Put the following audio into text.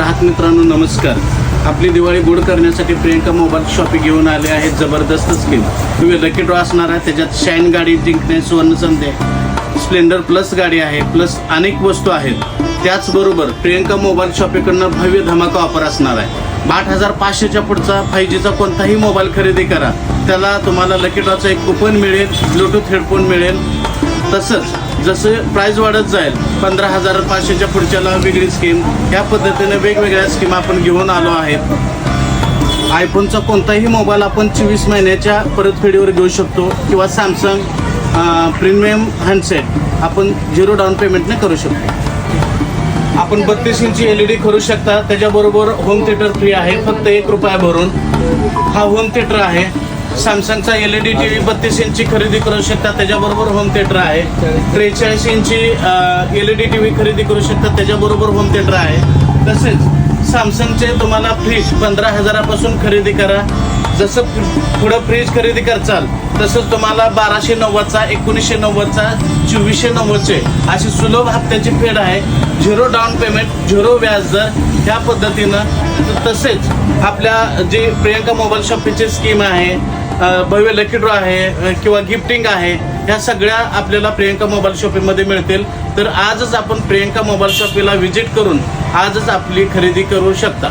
ग्राहक मित्रांनो नमस्कार. आपली दिवाळी गोड करण्यासाठी प्रियंका मोबाईल शॉपिंग घेऊन आले आहेत. जबरदस्त स्कीम. तुम्ही लकी ड्रॉ असणार आहे, त्याच्यात शाईन गाडी जिंकणे, सुवर्ण संधी, स्प्लेंडर प्लस गाडी आहे, प्लस अनेक वस्तू आहेत. त्याचबरोबर प्रियंका मोबाईल शॉपिंगकडनं भव्य धमाका ऑफर असणार आहे. 8,500च्या पुढचा 5Gचा कोणताही मोबाईल खरेदी करा, त्याला तुम्हाला लकी ड्रॉचं एक कुपन मिळेल, ब्लूटूथ हेडफोन मिळेल. तसंच जसं प्राईज वाढत जाईल 15,500च्या पुढच्याला वेगळी स्कीम, या पद्धतीने वेगवेगळ्या स्कीम आपण घेऊन आलो आहेत. आयफोनचा कोणताही मोबाईल आपण 24 महिन्याच्या परतफेडीवर घेऊ शकतो किंवा सॅमसंग प्रीमियम हँडसेट आपण 0 डाऊन पेमेंटने करू शकतो. आपण 32 इंची LED करू शकता. त्याच्याबरोबर होम थिएटर फ्री आहे, फक्त ₹1 भरून. हा होम थिएटर आहे. सॅमसंगचा LED TV 32 इंची खरेदी करू शकता, त्याच्याबरोबर होम थिएटर आहे. 43 इंची LED TV खरेदी करू शकता, त्याच्याबरोबर होम थिएटर आहे. तसेच सॅमसंगचे तुम्हाला फ्रीज 15,000पासून खरेदी करा. जसं पुढं फ्रीज खरेदी करचाल तसंच तुम्हाला 1,290चा, 1,990चा, 2,490चे अशी सुलभ हप्त्याची फेड आहे. 0 डाऊन पेमेंट, 0 व्याजदर, ह्या पद्धतीनं. तसेच आपल्या जे प्रियंका मोबाईल शॉपिंगची स्कीम आहे, भव्य लकी ड्रॉ आहे किंवा गिफ्टिंग आहे, ह्या सगळ्या आपल्याला प्रियंका मोबाईल शॉपिंगमध्ये मिळतील. तर आजच आपण प्रियंका मोबाईल शॉपिंगला व्हिजिट करून आजच आपली खरेदी करू शकता.